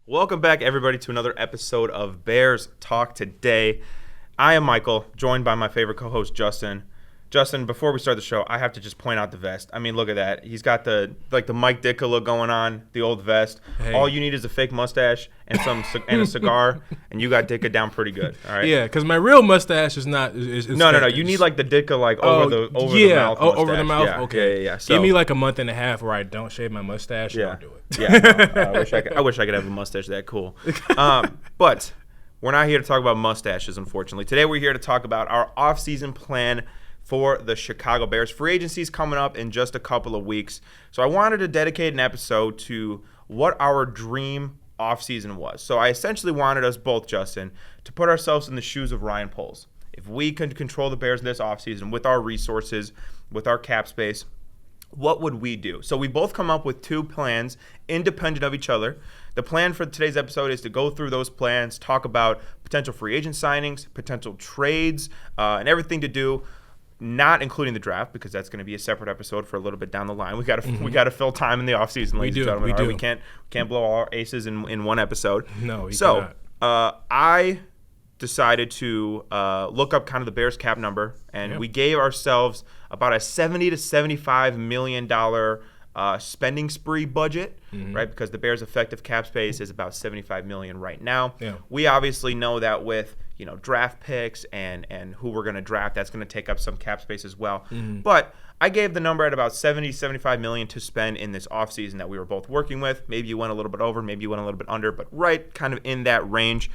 Welcome back, everybody, to another episode of Bears Talk Today. I am Michael, joined by my favorite co-host, Justin. Justin, before we start the show, I have to just point out the vest. I mean, look at that. He's got the Mike Ditka look going on, the old vest. Hey. All you need is a fake mustache and a cigar, and you got Ditka down pretty good. All right. Yeah, because my real mustache is not. No. You need like the Ditka over the mouth. Mustache. Over the mouth. Yeah, okay. Yeah. So, give me like a month and a half where I don't shave my mustache. Yeah. And I'll do it. Yeah. I wish I could have a mustache that cool. But we're not here to talk about mustaches, unfortunately. Today we're here to talk about our offseason plan for the Chicago Bears. Free agency is coming up in just a couple of weeks. So I wanted to dedicate an episode to what our dream offseason was. So I essentially wanted us both, Justin, to put ourselves in the shoes of Ryan Poles. If we could control the Bears this offseason with our resources, with our cap space, what would we do? So we both come up with two plans independent of each other. The plan for today's episode is to go through those plans, talk about potential free agent signings, potential trades, and everything to do, not including the draft, because that's going to be a separate episode for a little bit down the line. We got to fill time in the offseason, ladies and gentlemen. We do. We can't blow all our aces in one episode. No, we cannot. I decided to look up kind of the Bears cap number, and we gave ourselves about a $70 to $75 million spending spree budget, right? Because the Bears' effective cap space is about $75 million right now. Yeah. We obviously know that with draft picks and who we're going to draft, that's going to take up some cap space as well. But I gave the number at about $75 million to spend in this offseason that we were both working with. Maybe you went a little bit over, maybe you went a little bit under, but right kind of in that range.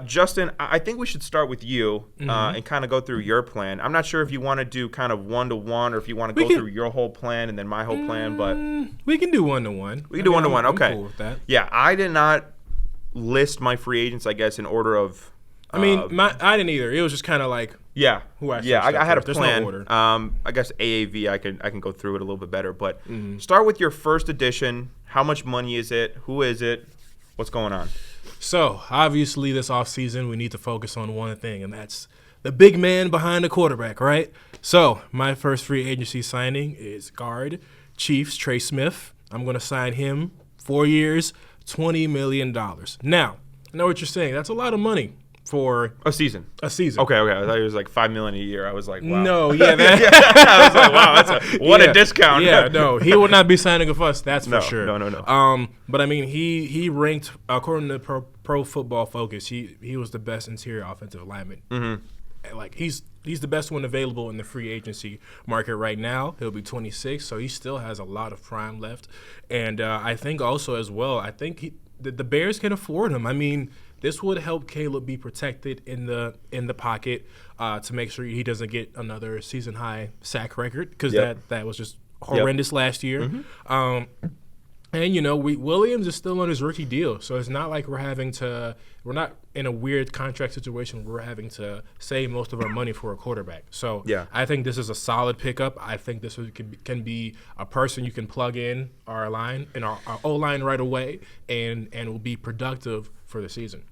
Justin, I think we should start with you and kind of go through your plan. I'm not sure if you want to do kind of one-to-one or if you want to go through your whole plan and then my whole plan, but we can do one-to-one. We can do one-to-one. Okay. I'm cool with that. Yeah, I did not list my free agents, I guess, in order of. I I didn't either. It was just kind of like who I had a plan. There's no order. I guess AAV, I can go through it a little bit better, but start with your first edition. How much money is it? Who is it? What's going on? So, obviously, this offseason, we need to focus on one thing, and that's the big man behind the quarterback, right? So, my first free agency signing is guard, Chiefs, Trey Smith. I'm going to sign him 4 years, $20 million. Now, I know what you're saying. That's a lot of money for a season. Okay. I thought it was like $5 million a year. I was like, wow. No, yeah. I was like, wow, what a discount. Yeah, no, he will not be signing with us. That's for sure. No. But I mean, he ranked according to Pro Football Focus. He was the best interior offensive lineman. Like he's the best one available in the free agency market right now. He'll be 26, so he still has a lot of prime left. And I think also as well, I think the Bears can afford him. I mean, this would help Caleb be protected in the pocket to make sure he doesn't get another season high sack record, because that was just horrendous last year. And Williams is still on his rookie deal, so it's not like we're not in a weird contract situation where we're having to save most of our money for a quarterback. So I think this is a solid pickup. I think this can be a person you can plug in our line and our O-line right away, and will be productive for the season.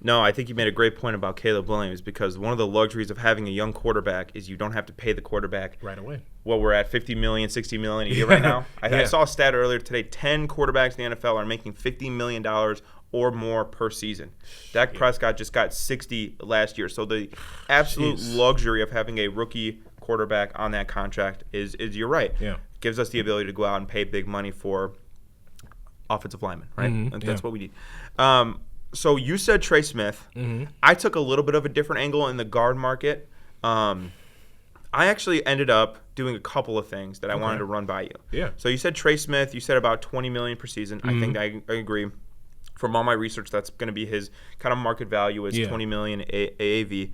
No, I think you made a great point about Caleb Williams, because one of the luxuries of having a young quarterback is you don't have to pay the quarterback right away. Well, we're at $50 million, $60 million a year right now. I saw a stat earlier today, 10 quarterbacks in the NFL are making $50 million or more per season. Dak Prescott just got 60 last year. So the absolute luxury of having a rookie quarterback on that contract is you're right. Yeah. Gives us the ability to go out and pay big money for offensive linemen, right? That's what we need. So you said Trey Smith. I took a little bit of a different angle in the guard market. I actually ended up doing a couple of things that I wanted to run by you. Yeah. So you said Trey Smith. You said about $20 million per season. I think I agree. From all my research, that's going to be his kind of market value is $20 million AAV.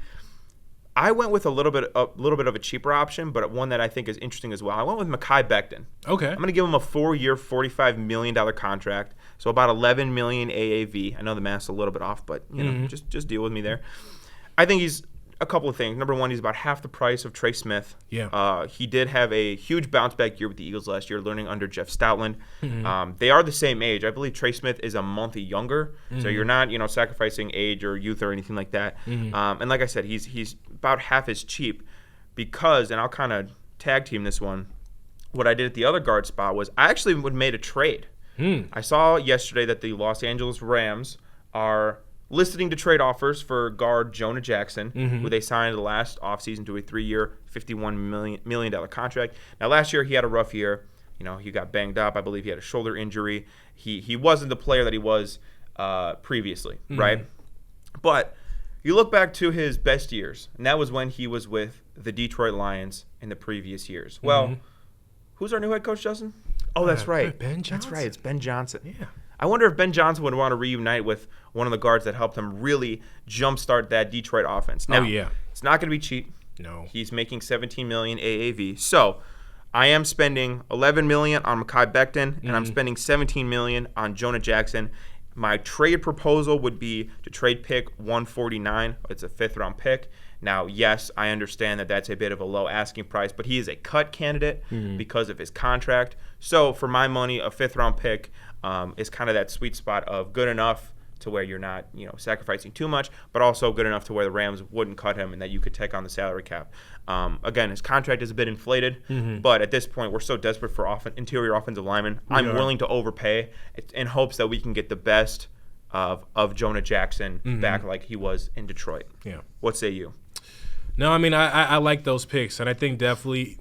I went with a little bit of a cheaper option, but one that I think is interesting as well. I went with Mekhi Becton. Okay. I'm going to give him a 4-year, $45 million contract, so about $11 million AAV. I know the math's a little bit off, but just deal with me there. I think he's a couple of things. Number one, he's about half the price of Trey Smith. Yeah. He did have a huge bounce back year with the Eagles last year, learning under Jeff Stoutland. They are the same age. I believe Trey Smith is a month younger, so you're not sacrificing age or youth or anything like that. And like I said, he's about half as cheap because, and I'll kind of tag team this one. What I did at the other guard spot was I actually made a trade. I saw yesterday that the Los Angeles Rams are listing to trade offers for guard Jonah Jackson, who they signed last offseason to a 3-year, $51 million contract. Now, last year he had a rough year. He got banged up. I believe he had a shoulder injury. He wasn't the player that he was previously, right? But you look back to his best years, and that was when he was with the Detroit Lions in the previous years. Well, who's our new head coach, Justin? Oh, that's right. Ben Johnson. That's right. It's Ben Johnson. Yeah. I wonder if Ben Johnson would want to reunite with one of the guards that helped him really jumpstart that Detroit offense. Now, it's not going to be cheap. No. He's making $17 million AAV. So I am spending $11 million on Mekhi Becton, and I'm spending $17 million on Jonah Jackson. My trade proposal would be to trade pick 149. It's a 5th-round pick. Now, yes, I understand that that's a bit of a low asking price, but he is a cut candidate because of his contract. So for my money, a 5th-round pick is kind of that sweet spot of good enough to where you're not, sacrificing too much, but also good enough to where the Rams wouldn't cut him and that you could take on the salary cap. Again, his contract is a bit inflated, but at this point, we're so desperate for interior offensive linemen. I'm willing to overpay in hopes that we can get the best of Jonah Jackson back like he was in Detroit. Yeah. What say you? No, I mean, I like those picks, and I think definitely,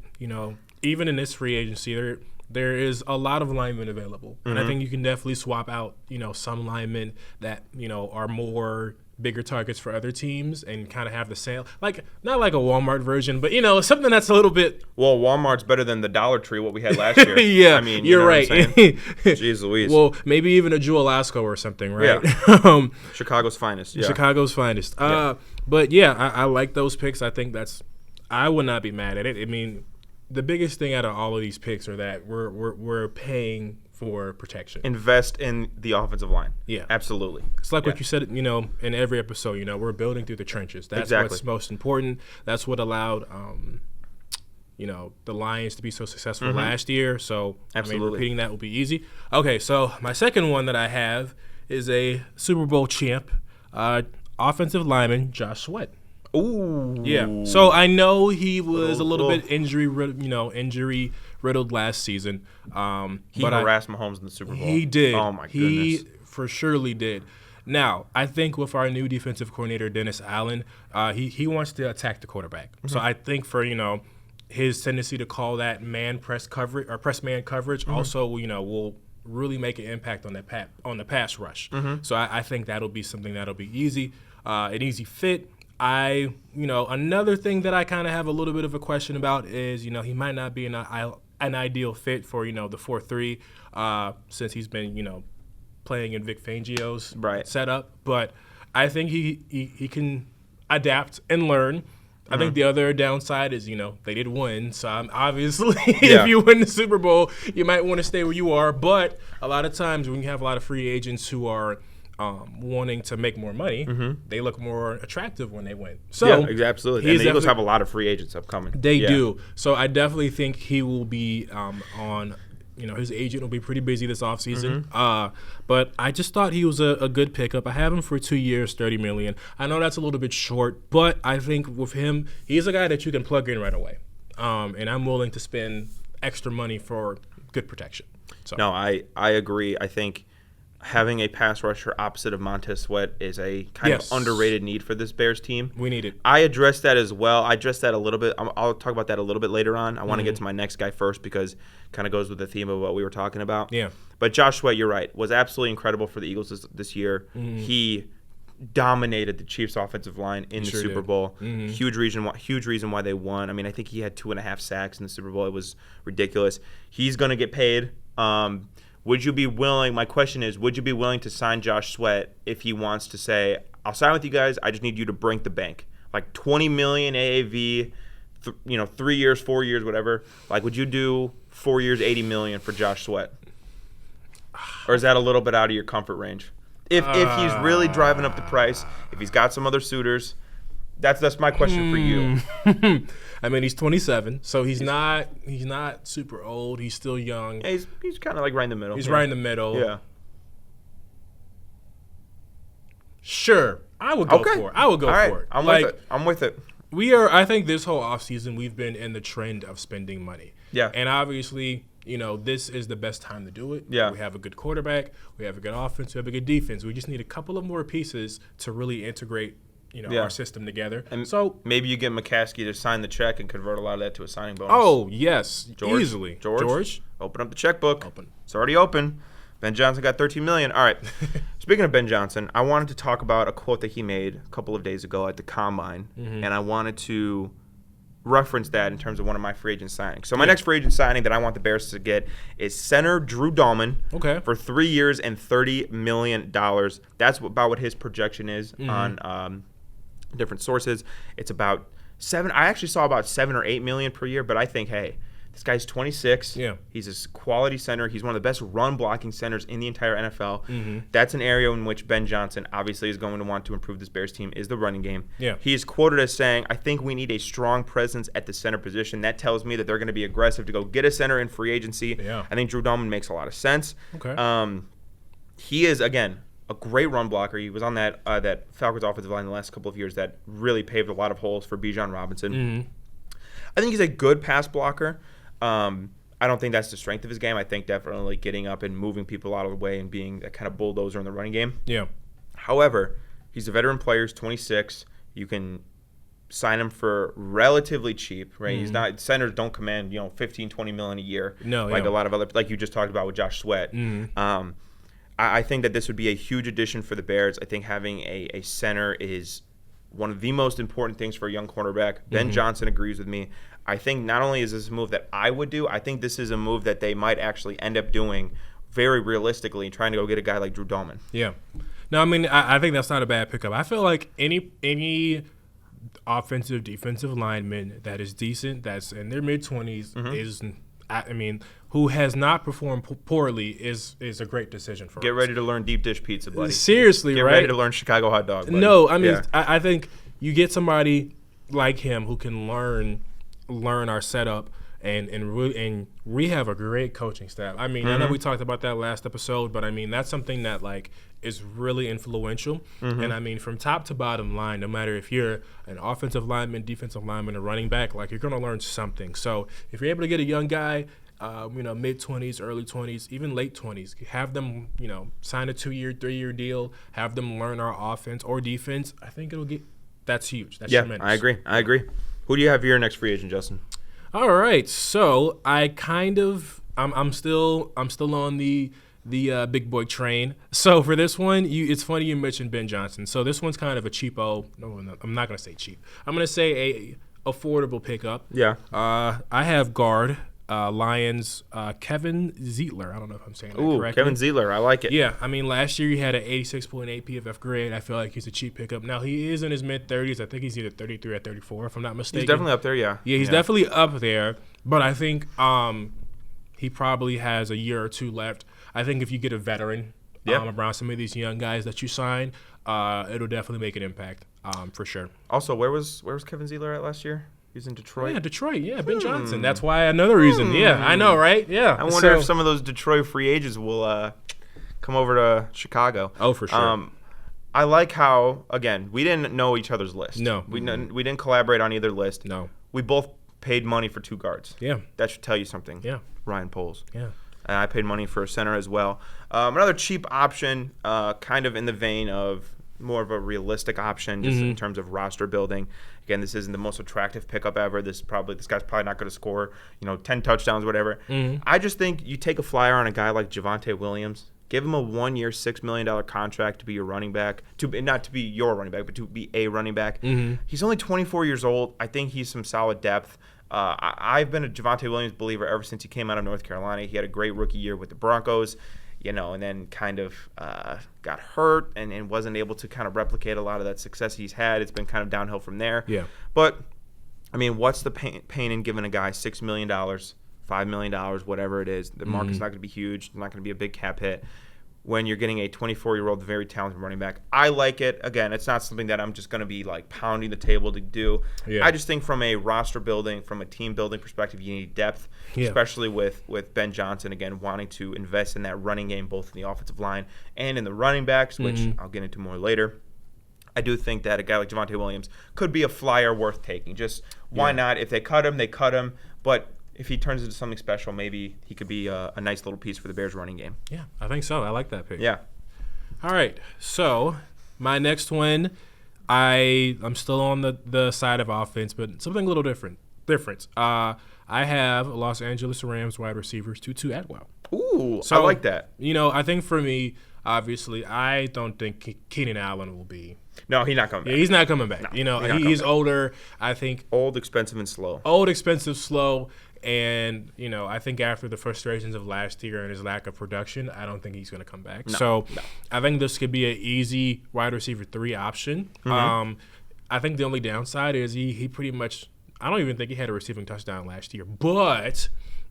even in this free agency, there is a lot of linemen available, and I think you can definitely swap out, some linemen that, are more bigger targets for other teams and kind of have the sale, not like a Walmart version, but something that's a little bit. Well, Walmart's better than the Dollar Tree, what we had last year. Yeah, I mean, you're right. Jeez Louise. Well, maybe even a Jewel Lasco or something, right? Yeah. Chicago's finest. Yeah. Chicago's finest. But I like those picks. I think I would not be mad at it. I mean, the biggest thing out of all of these picks are that we're paying for protection. Invest in the offensive line. Yeah. Absolutely. It's like what you said, in every episode, we're building through the trenches. That's what's most important. That's what allowed, the Lions to be so successful last year. So, absolutely. Repeating that will be easy. Okay, so my second one that I have is a Super Bowl champ, offensive lineman, Josh Sweat. Ooh. Yeah. So I know he was a little bit injury riddled last season. He harassed Mahomes in the Super Bowl. He did. Oh my goodness. He for surely did. Now, I think with our new defensive coordinator, Dennis Allen, he wants to attack the quarterback. So I think for, his tendency to call that man press coverage or press man coverage also, will really make an impact on the pass rush. So I think that'll be something that'll be easy, an easy fit. Another thing that I kind of have a little bit of a question about is, he might not be an ideal fit for, the 4-3 since he's been, playing in Vic Fangio's setup. But I think he can adapt and learn. I think the other downside is, they did win. So obviously, if you win the Super Bowl, you might want to stay where you are. But a lot of times when you have a lot of free agents who are wanting to make more money, they look more attractive when they win. So yeah, absolutely. And the Eagles have a lot of free agents upcoming. They do. So I definitely think he will be on. His agent will be pretty busy this offseason. But I just thought he was a good pickup. I have him for 2 years, $30 million. I know that's a little bit short, but I think with him, he's a guy that you can plug in right away. And I'm willing to spend extra money for good protection. So. No, I agree. I think having a pass rusher opposite of Montez Sweat is a kind of underrated need for this Bears team. We need it. I addressed that as well. I addressed that a little bit. I'll talk about that a little bit later on. I want to get to my next guy first because it kind of goes with the theme of what we were talking about. Yeah. But Josh Sweat, you're right, was absolutely incredible for the Eagles this year. He dominated the Chiefs' offensive line in the Super Bowl. Huge reason why they won. I mean, I think he had 2.5 sacks in the Super Bowl. It was ridiculous. He's going to get paid. Would you be willing? My question is, would you be willing to sign Josh Sweat if he wants to say, "I'll sign with you guys. I just need you to break the bank, like $20 million AAV, 3 years, 4 years, whatever." Like, would you do 4 years, $80 million for Josh Sweat, or is that a little bit out of your comfort range? If he's really driving up the price, if he's got some other suitors, that's my question for you. I mean, he's 27, so he's not super old. He's still young. Yeah, he's kind of like right in the middle. He's right in the middle. Yeah. Sure, I would go for it. I would go for it. I'm with it. I think this whole offseason we've been in the trend of spending money. Yeah. And obviously, this is the best time to do it. Yeah. We have a good quarterback. We have a good offense. We have a good defense. We just need a couple of more pieces to really integrate, our system together. And so maybe you get McCaskey to sign the check and convert a lot of that to a signing bonus. Oh, yes. George, Easily. George, open up the checkbook. Open. It's already open. Ben Johnson got $13 million. All right. Speaking of Ben Johnson, I wanted to talk about a quote that he made a couple of days ago at the Combine, and I wanted to reference that in terms of one of my free agent signings. So my next free agent signing that I want the Bears to get is center Drew Dahlman for 3 years and $30 million. That's about what his projection is on different sources. It's about I actually saw about $7 or $8 million per year, but I think, hey, this guy's 26. Yeah. He's a quality center. He's one of the best run-blocking centers in the entire NFL. That's an area in which Ben Johnson obviously is going to want to improve this Bears team is the running game. Yeah. He is quoted as saying, I think we need a strong presence at the center position. That tells me that they're going to be aggressive to go get a center in free agency. Yeah. I think Drew Dahlman makes a lot of sense. Okay. He is, again, a great run blocker. He was on that Falcons offensive line the last couple of years that really paved a lot of holes for Bijan Robinson. I think he's a good pass blocker. I don't think that's the strength of his game. I think definitely getting up and moving people out of the way and being that kind of bulldozer in the running game. Yeah. However, he's a veteran player. He's 26. You can sign him for relatively cheap, right? He's not centers don't command, $15-20 million a year. No, like a lot of other, like you just talked about with Josh Sweat. I think that this would be a huge addition for the Bears. I think having a center is one of the most important things for a young cornerback. Ben Johnson agrees with me. I think not only is this a move that I would do, I think this is a move that they might actually end up doing very realistically, trying to go get a guy like Drew Dahlman. Yeah. No, I mean, I think that's not a bad pickup. I feel like any offensive, defensive lineman that is decent, that's in their mid-20s, is, I mean, who has not performed poorly is a great decision for us. Get ready to learn deep dish pizza, buddy. Seriously, Get right? ready to learn Chicago hot dog, buddy. No, I mean, I think you get somebody like him who can learn our setup and we have a great coaching staff. I mean, I know we talked about that last episode, but I mean that's something that is really influential. And I mean from top to bottom line, no matter if you're an offensive lineman, defensive lineman, or running back, you're gonna learn something. So if you're able to get a young guy, mid-20s, early 20s, even late 20s, have them, sign a 2-year, 3-year deal, have them learn our offense or defense. I think that's huge. That's tremendous. I agree. Who do you have for your next free agent, Justin? All right, so I'm still on the big boy train. So for this one, it's funny you mentioned Ben Johnson. So this one's kind of a cheapo. No, I'm not gonna say cheap. I'm gonna say a affordable pickup. Yeah. I have guard. Lions, Kevin Zeitler. I don't know if I'm saying that correctly. Kevin Zeitler. I like it. Yeah. I mean, last year he had an 86.8 PFF grade. I feel like he's a cheap pickup. Now, he is in his mid-30s. I think he's either 33 or 34, if I'm not mistaken. He's definitely up there, yeah. Yeah, he's definitely up there. But I think he probably has a year or two left. I think if you get a veteran around some of these young guys that you sign, it'll definitely make an impact for sure. Also, where was Kevin Zeitler at last year? He's in Detroit. Yeah, Detroit. Yeah, Ben Johnson. That's why another reason. Yeah, I know, right? Yeah. I wonder if some of those Detroit free agents will come over to Chicago. Oh, for sure. I like how, again, we didn't know each other's list. No. We didn't collaborate on either list. No. We both paid money for 2 guards. Yeah. That should tell you something. Yeah. Ryan Poles. Yeah. And I paid money for a center as well. Another cheap option, kind of in the vein of more of a realistic option just in terms of roster building. Again, this isn't the most attractive pickup ever. This guy's probably not going to score, 10 touchdowns, whatever. I just think you take a flyer on a guy like Javonte Williams, give him a 1-year, $6 million contract to be your running back, not to be your running back, but to be a running back. He's only 24 years old. I think he's some solid depth. I've been a Javonte Williams believer ever since he came out of North Carolina. He had a great rookie year with the Broncos. And then kind of got hurt and wasn't able to kind of replicate a lot of that success he's had. It's been kind of downhill from there. Yeah. But, I mean, what's the pain in giving a guy $6 million, $5 million, whatever it is? The market's not going to be huge. It's not going to be a big cap hit when you're getting a 24-year-old very talented running back. I like it. Again, it's not something that I'm just going to be pounding the table to do. Yeah. I just think from a roster building, from a team building perspective, you need depth, especially with Ben Johnson, again, wanting to invest in that running game, both in the offensive line and in the running backs, which I'll get into more later. I do think that a guy like Javonte Williams could be a flyer worth taking. Just why not? If they cut him, they cut him. But if he turns into something special, maybe he could be a nice little piece for the Bears running game. Yeah, I think so. I like that pick. Yeah. All right. So my next one, I'm still on the side of offense, but something a little different. I have Los Angeles Rams wide receivers Tutu Atwell. Ooh, so, I like that. I think for me, obviously, I don't think Keenan Allen will be. No, he's not coming back. Yeah, he's not coming back. No, he's older. I think old, expensive, and slow. Old, expensive, slow. And, I think after the frustrations of last year and his lack of production, I don't think he's going to come back. No. I think this could be an easy wide receiver 3 option. Mm-hmm. I think the only downside is he pretty much – I don't even think he had a receiving touchdown last year. But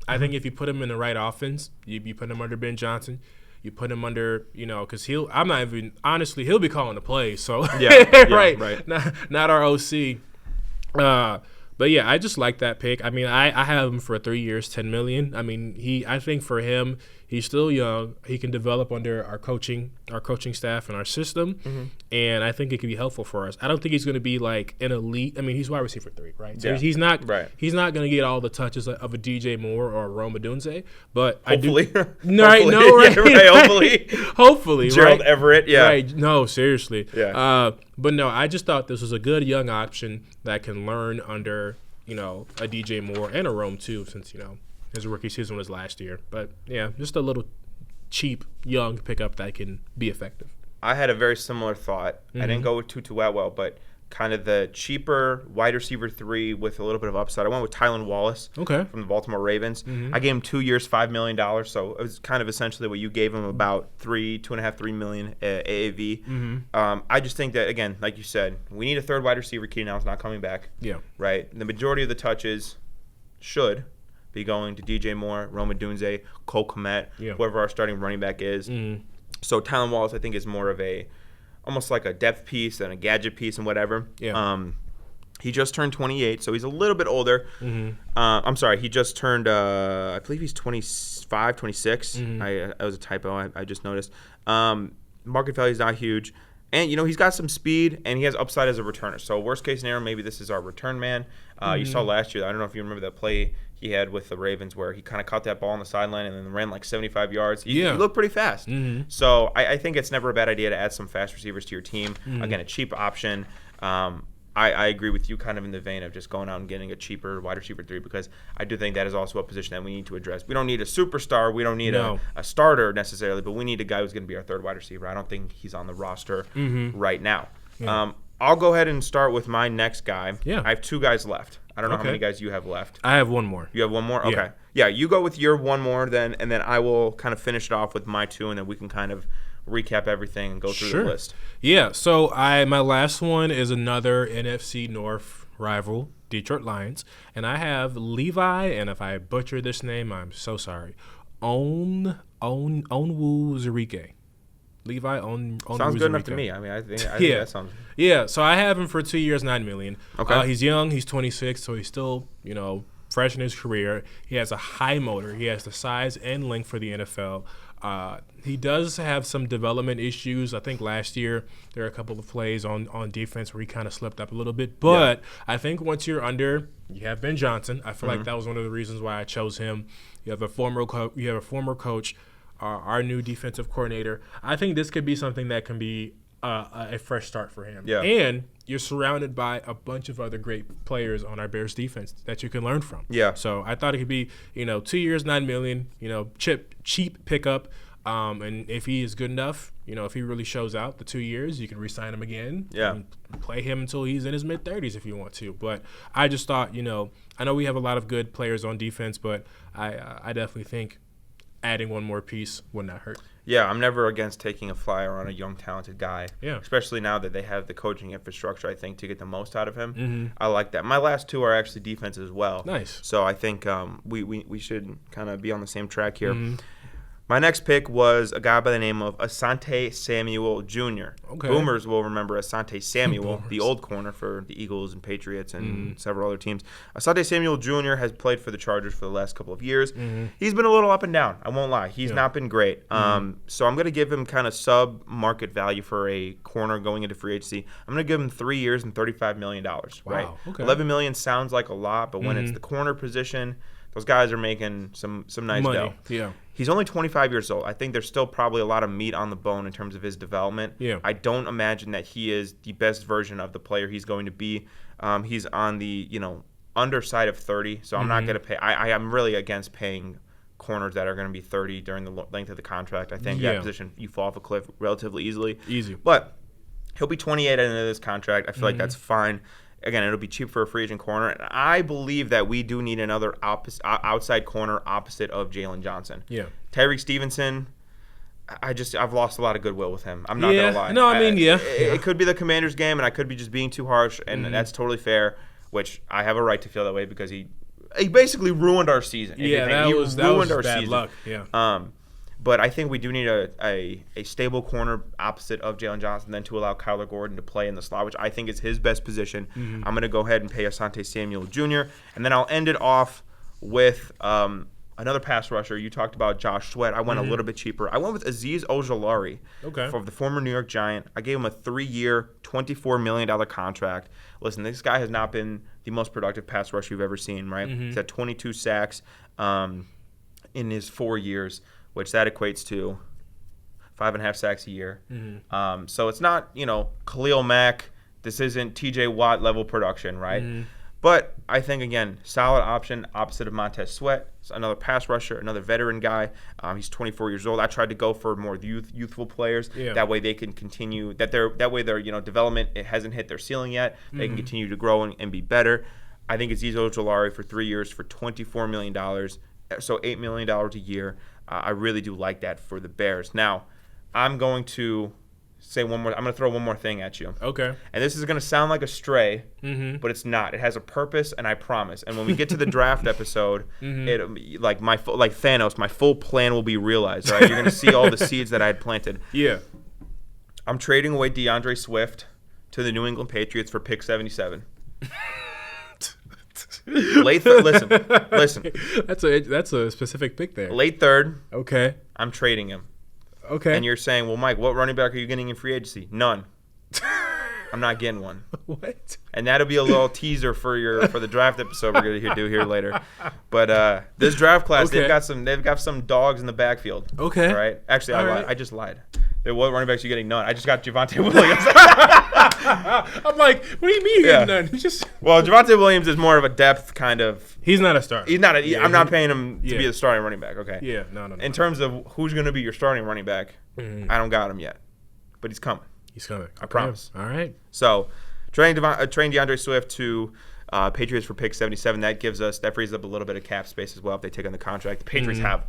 I think if you put him in the right offense, you put him under Ben Johnson, you put him under, because he'll be calling the plays. So, right. Not our OC. But yeah, I just like that pick. I mean, I have him for 3 years, $10 million. I mean, I think for him, he's still young. He can develop under our coaching staff and our system, and I think it could be helpful for us. I don't think he's going to be like an elite. I mean, he's wide receiver 3, right? So he's not going to get all the touches of a DJ Moore or a Rome Odunze, but hopefully, hopefully, Gerald Everett, right? No, seriously, yeah. But no, I just thought this was a good young option that can learn under, a DJ Moore and a Rome too, since, his rookie season was last year. But, yeah, just a little cheap, young pickup that can be effective. I had a very similar thought. I didn't go with Tutu Atwell, but kind of the cheaper wide receiver 3 with a little bit of upside. I went with Tylan Wallace from the Baltimore Ravens. I gave him 2 years, $5 million, so it was kind of essentially what you gave him, about $3 million AAV. I just think that, again, like you said, we need a third wide receiver. Keenan Allen's not coming back. Yeah. Right? The majority of the touches should be going to DJ Moore, Rome Odunze, Cole Kmet, whoever our starting running back is. So Tylan Wallace, I think, is more of almost like a depth piece and a gadget piece and whatever. Yeah. He just turned 28, so he's a little bit older. I'm sorry, he just turned, I believe he's 25, 26. That was a typo, I just noticed. Market value is not huge. And, he's got some speed, and he has upside as a returner. So worst case scenario, maybe this is our return man. You saw last year, I don't know if you remember that play he had with the Ravens where he kind of caught that ball on the sideline and then ran like 75 yards. He looked pretty fast. So I think it's never a bad idea to add some fast receivers to your team. Again, a cheap option. I agree with you kind of in the vein of just going out and getting a cheaper wide receiver 3, because I do think that is also a position that we need to address. We don't need a superstar. We don't need a starter necessarily, but we need a guy who's going to be our third wide receiver. I don't think he's on the roster right now. I'll go ahead and start with my next guy. I have 2 guys left. I don't know how many guys you have left. I have one more. You have one more? Okay. Yeah, you go with your one more then, and then I will kind of finish it off with my 2, and then we can kind of recap everything and go through the list. Yeah, so my last one is another NFC North rival, Detroit Lions, and I have Levi, and if I butcher this name, I'm so sorry, Onwuzurike. Levi sounds good enough to me. I think that sounds. Yeah, so I have him for 2 years, $9 million. Okay. He's young. He's 26, so he's still, fresh in his career. He has a high motor. He has the size and length for the NFL. He does have some development issues. I think last year there are a couple of plays on defense where he kind of slipped up a little bit. But I think once you're under, you have Ben Johnson. I feel like that was one of the reasons why I chose him. You have a former coach. Our new defensive coordinator. I think this could be something that can be a fresh start for him. Yeah. And you're surrounded by a bunch of other great players on our Bears defense that you can learn from. Yeah. So I thought it could be, 2 years, $9 million, cheap pickup. And if he is good enough, if he really shows out the 2 years, you can re-sign him again. Yeah. And play him until he's in his mid-30s if you want to. But I just thought, I know we have a lot of good players on defense, but I definitely think adding one more piece would not hurt. Yeah, I'm never against taking a flyer on a young, talented guy. Yeah. Especially now that they have the coaching infrastructure, I think, to get the most out of him. I like that. My last 2 are actually defense as well. Nice. So I think we should kind of be on the same track here. My next pick was a guy by the name of Asante Samuel Jr. Okay. Boomers will remember Asante Samuel, the old corner for the Eagles and Patriots and several other teams. Asante Samuel Jr. has played for the Chargers for the last couple of years. He's been a little up and down. I won't lie. He's not been great. So I'm going to give him kind of sub-market value for a corner going into free agency. I'm going to give him 3 years and $35 million. Wow. Right? Okay. $11 million sounds like a lot, but when it's the corner position, those guys are making some nice money. dough. Yeah. He's only 25 years old. I think there's still probably a lot of meat on the bone in terms of his development. Yeah. I don't imagine that he is the best version of the player he's going to be. He's on the underside of 30, so I'm not going to pay. I am really against paying corners that are going to be 30 during the length of the contract. I think that position you fall off a cliff relatively easily. Easy. But he'll be 28 at the end of this contract. I feel like that's fine. Again, it'll be cheap for a free agent corner. And I believe that we do need another outside corner opposite of Jalen Johnson. Yeah. Tyreek Stevenson, I've lost a lot of goodwill with him. I'm not going to lie. No, I mean, It could be the Commanders game, and I could be just being too harsh, and that's totally fair, which I have a right to feel that way because he basically ruined our season. Yeah, that was bad luck. Yeah. But I think we do need a stable corner opposite of Jalen Johnson, then to allow Kyler Gordon to play in the slot, which I think is his best position. I'm going to go ahead and pay Asante Samuel Jr., and then I'll end it off with another pass rusher. You talked about Josh Sweat. I went a little bit cheaper. I went with Azeez Ojulari from the former New York Giant. I gave him a 3-year, $24 million contract. Listen, this guy has not been the most productive pass rusher you've ever seen, right? He's had 22 sacks in his 4 years, which that equates to 5.5 sacks a year. So it's not, Khalil Mack. This isn't T.J. Watt level production, right? But I think, again, solid option opposite of Montez Sweat. It's another pass rusher, another veteran guy. He's 24 years old. I tried to go for more youthful players. Yeah. That way they can continue. That way their development, it hasn't hit their ceiling yet. They can continue to grow and be better. I think it's Azeez Ojulari for 3 years for $24 million, so $8 million a year. I really do like that for the Bears. Now, I'm going to say one more. I'm going to throw one more thing at you. Okay. And this is going to sound like a stray, but it's not. It has a purpose, and I promise. And when we get to the draft episode, it like Thanos, my full plan will be realized. Right? You're going to see all the seeds that I had planted. Yeah. I'm trading away DeAndre Swift to the New England Patriots for pick 77. Listen. That's a specific pick there. Late third. Okay. I'm trading him. Okay. And you're saying, well, Mike, what running back are you getting in free agency? None. I'm not getting one. What? And that'll be a little teaser for the draft episode we're gonna do here later. But this draft class, they've got some dogs in the backfield. Okay. All right. Actually, I just lied. What running backs are you getting? None. I just got Javonte Williams. I'm like, what do you mean you're getting none? Well, Javonte Williams is more of a depth kind of. He's not a starter. He's not. I'm not paying him to be the starting running back. Okay. Yeah. No. In terms of who's going to be your starting running back, I don't got him yet, but he's coming. He's coming. I promise. All right. So, trading DeAndre Swift to Patriots for pick 77. That frees up a little bit of cap space as well if they take on the contract. The Patriots have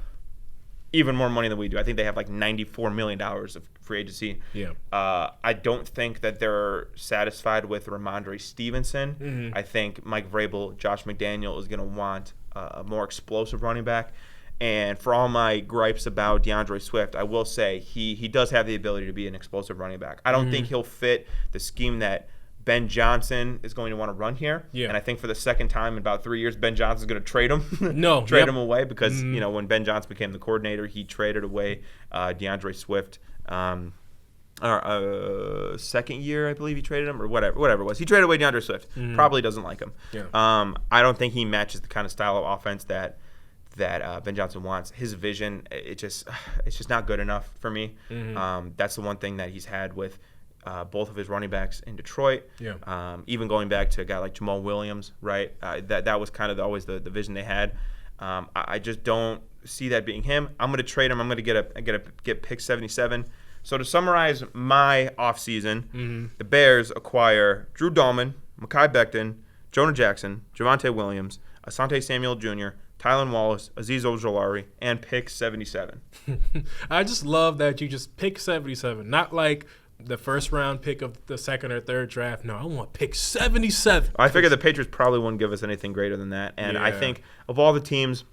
even more money than we do. I think they have like $94 million of free agency. Yeah. I don't think that they're satisfied with Ramondre Stevenson. I think Mike Vrabel, Josh McDaniel is going to want a more explosive running back. And for all my gripes about DeAndre Swift, I will say he does have the ability to be an explosive running back. I don't think he'll fit the scheme that Ben Johnson is going to want to run here. Yeah. And I think for the second time in about 3 years, Ben Johnson's going to trade him. Trade him away because, when Ben Johnson became the coordinator, he traded away DeAndre Swift. Second year, I believe he traded him, or whatever it was. He traded away DeAndre Swift. Probably doesn't like him. Yeah. I don't think he matches the kind of style of offense that Ben Johnson wants. His vision, it's just not good enough for me. That's the one thing that he's had with both of his running backs in Detroit. Yeah. Even going back to a guy like Jamal Williams, right? That was kind of always the vision they had. I just don't see that being him. I'm going to trade him. I'm going to get pick 77. So to summarize my offseason, the Bears acquire Drew Dahlman, Mekhi Becton, Jonah Jackson, Javonte Williams, Asante Samuel Jr., Tylan Wallace, Azeez Ojulari, and pick 77. I just love that you just pick 77, not like the first round pick of the second or third draft. No, I want pick 77. I figured the Patriots probably wouldn't give us anything greater than that. And I think of all the teams,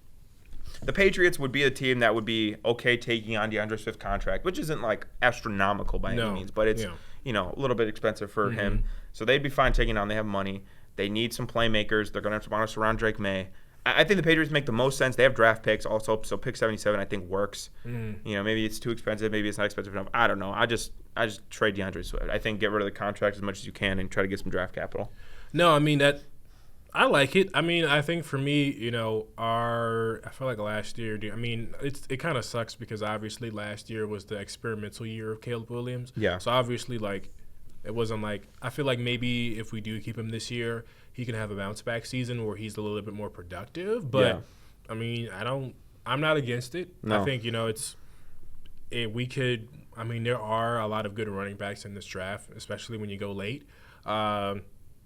the Patriots would be a team that would be okay taking on DeAndre Swift's contract, which isn't like astronomical by any means, but it's a little bit expensive for him. So they'd be fine taking on. They have money. They need some playmakers. They're going to want to surround Drake May. I think the Patriots make the most sense. They have draft picks also, so pick 77 I think works. Maybe it's too expensive, maybe it's not expensive enough. I don't know. I just trade DeAndre Swift. I think get rid of the contract as much as you can and try to get some draft capital. No, I mean that I like it. I mean, I think for me, I feel like last year, it kind of sucks because obviously last year was the experimental year of Caleb Williams. Yeah. So obviously, like, it wasn't like, I feel like maybe if we do keep him this year, he can have a bounce back season where he's a little bit more productive. But I mean, I'm not against it. No. I think, there are a lot of good running backs in this draft, especially when you go late.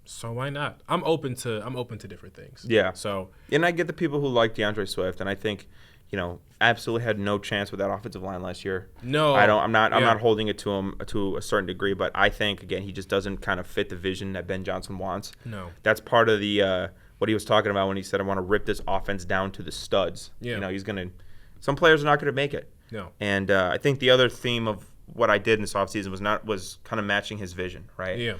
So why not? I'm open to different things. Yeah. So, and I get the people who like DeAndre Swift, and I think, absolutely had no chance with that offensive line last year. No, I'm not holding it to him to a certain degree, but I think again he just doesn't kind of fit the vision that Ben Johnson wants. No. That's part of the what he was talking about when he said I want to rip this offense down to the studs. Yeah. Some players are not gonna make it. No. And I think the other theme of what I did in this offseason was kind of matching his vision, right? Yeah.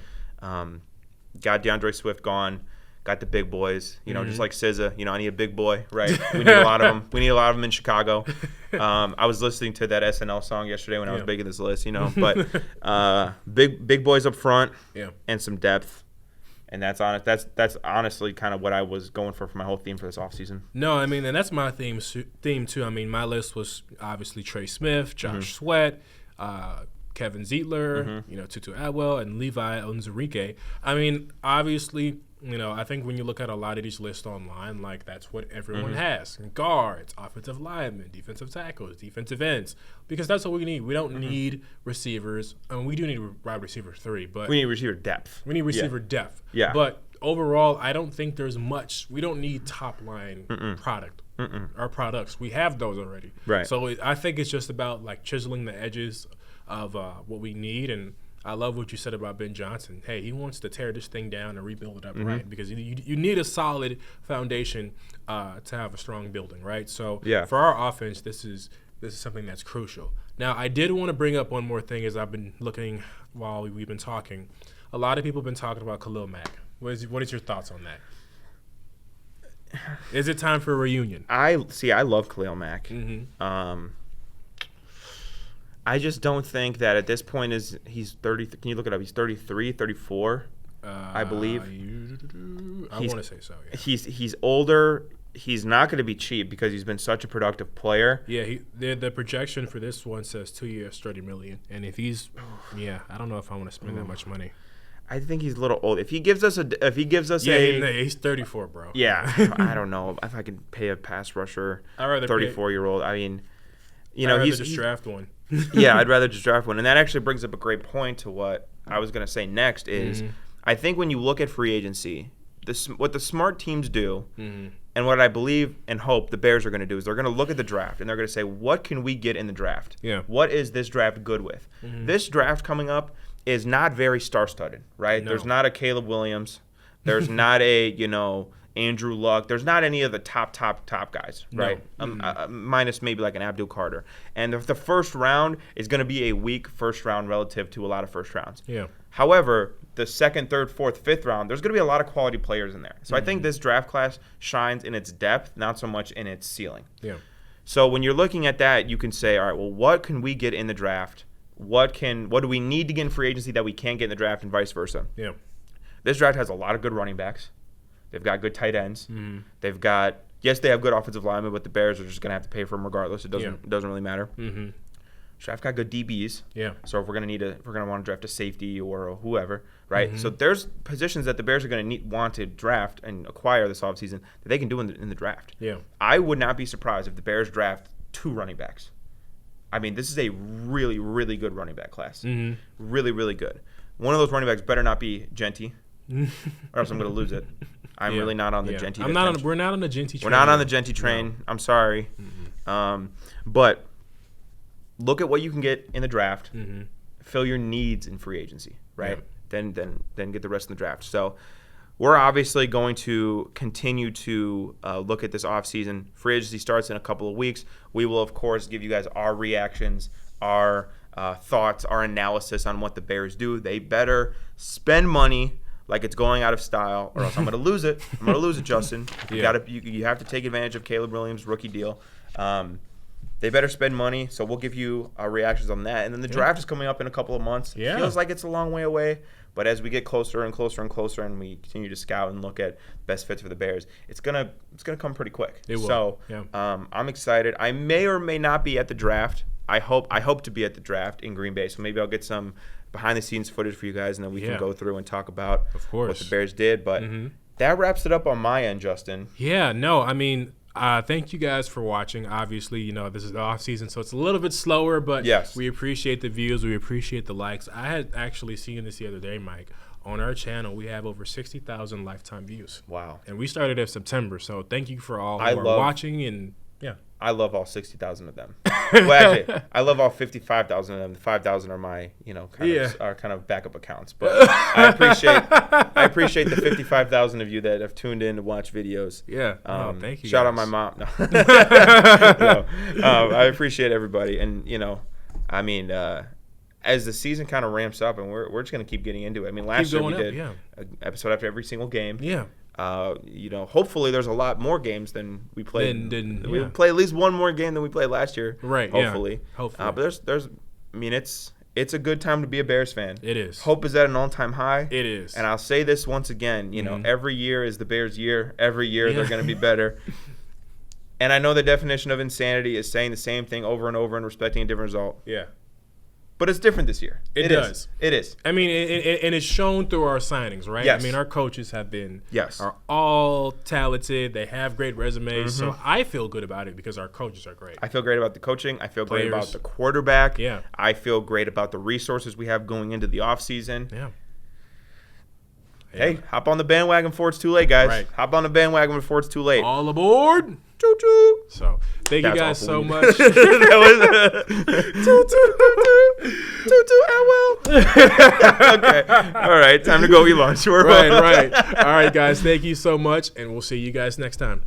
Got DeAndre Swift gone. Got the big boys, just like SZA. I need a big boy, right? We need a lot of them. We need a lot of them in Chicago. I was listening to that SNL song yesterday when I was making this list, But big boys up front, and some depth, and that's honest. That's honestly kind of what I was going for my whole theme for this offseason. No, I mean, and that's my theme too. I mean, my list was obviously Trey Smith, Josh Sweat, Kevin Zeitler, Tutu Atwell, and Levi Onwuzurike. I mean, obviously, I think when you look at a lot of these lists online, like that's what everyone has: guards, offensive linemen, defensive tackles, defensive ends, because that's what we need. We don't need receivers. I mean, we do need wide receiver 3, but we need receiver depth. We need receiver depth. Yeah. But overall, I don't think there's much. We don't need top line product. Our products, we have those already. Right. So I think it's just about like chiseling the edges of what we need. And I love what you said about Ben Johnson. Hey, he wants to tear this thing down and rebuild it up, right? Because you need a solid foundation to have a strong building, right? So for our offense, this is something that's crucial. Now, I did want to bring up one more thing as I've been looking while we've been talking. A lot of people have been talking about Khalil Mack. What is your thoughts on that? Is it time for a reunion? I love Khalil Mack. I just don't think that at this point he's 30. Can you look it up? He's 33, 34, I believe. I want to say so. Yeah. He's older. He's not going to be cheap because he's been such a productive player. Yeah, the projection for this one says 2 years, $30 million. And if he's, I don't know if I want to spend that much money. I think he's a little old. If he gives us he's 34, bro. Yeah, I don't know if I can pay a pass rusher. I'd rather 34-year-old. I mean, I'd rather just draft one. Yeah, I'd rather just draft one. And that actually brings up a great point to what I was going to say next is I think when you look at free agency, what the smart teams do and what I believe and hope the Bears are going to do is they're going to look at the draft and they're going to say, what can we get in the draft? Yeah. What is this draft good with? This draft coming up is not very star-studded, right? No. There's not a Caleb Williams. There's not a, Andrew Luck. There's not any of the top guys, right? No. Minus maybe like an Abdul Carter. And the first round is going to be a weak first round relative to a lot of first rounds. Yeah. However, the second, third, fourth, fifth round, there's going to be a lot of quality players in there. So I think this draft class shines in its depth, not so much in its ceiling. Yeah. So when you're looking at that, you can say, all right, well, what can we get in the draft? What do we need to get in free agency that we can't get in the draft and vice versa? Yeah. This draft has a lot of good running backs. They've got good tight ends. They have good offensive linemen, but the Bears are just going to have to pay for them regardless. It doesn't really matter. Draft got good DBs. Yeah. So if we're going to want to draft a safety or whoever, right? So there's positions that the Bears are going to want to draft and acquire this offseason that they can do in the draft. Yeah. I would not be surprised if the Bears draft 2 running backs. I mean, this is a really, really good running back class. Really, really good. One of those running backs better not be Genty, or else I'm going to lose it. I'm really not on the Genty. We're not on the Genty train. We're not on the Genty train. No. I'm sorry. But look at what you can get in the draft. Fill your needs in free agency, right? Yeah. Then get the rest in the draft. So we're obviously going to continue to look at this offseason. Free agency starts in a couple of weeks. We will, of course, give you guys our reactions, our thoughts, our analysis on what the Bears do. They better spend money like it's going out of style, or else I'm going to lose it. I'm going to lose it, Justin. You have to take advantage of Caleb Williams' rookie deal. they better spend money. So we'll give you our reactions on that. And then the draft is coming up in a couple of months. Yeah. Feels like it's a long way away. But as we get closer and closer and closer, and we continue to scout and look at best fits for the Bears, it's gonna come pretty quick. It will. So I'm excited. I may or may not be at the draft. I hope to be at the draft in Green Bay. So maybe I'll get some behind the scenes footage for you guys, and then we can go through and talk about what the Bears did. But that wraps it up on my end, Justin. Yeah. No. I mean. Thank you guys for watching. Obviously, this is the off season, so it's a little bit slower, but we appreciate the views. We appreciate the likes. I had actually seen this the other day, Mike. On our channel, we have over 60,000 lifetime views. Wow. And we started in September, so thank you for all who are watching. And I love all 60,000 of them. Well, actually, I love all 55,000 of them. The 5,000 are my, kind of backup accounts. But I appreciate the 55,000 of you that have tuned in to watch videos. Yeah. Thank you. Shout out my mom. No. I appreciate everybody, and as the season kind of ramps up, and we're just gonna keep getting into it. I mean, last year we did an episode after every single game. Yeah. Hopefully there's a lot more games than we played. We play at least one more game than we played last year. Right. Hopefully. Yeah. Hopefully. But it's a good time to be a Bears fan. It is. Hope is at an all-time high. It is. And I'll say this once again. Every year is the Bears' year. Every year they're going to be better. And I know the definition of insanity is saying the same thing over and over and respecting a different result. Yeah. But it's different this year. It does. It is. I mean, and it's shown through our signings, right? Yes. I mean, our coaches are all talented. They have great resumes. So I feel good about it because our coaches are great. I feel great about the coaching. I feel great about the quarterback. Yeah. I feel great about the resources we have going into the offseason. Yeah. Hey, hop on the bandwagon before it's too late, guys. Right. Hop on the bandwagon before it's too late. All aboard. Choo choo. So thank you guys so much. That was toot toot okay. All right. Time to go eat lunch. Right. All right, guys. Thank you so much, and we'll see you guys next time.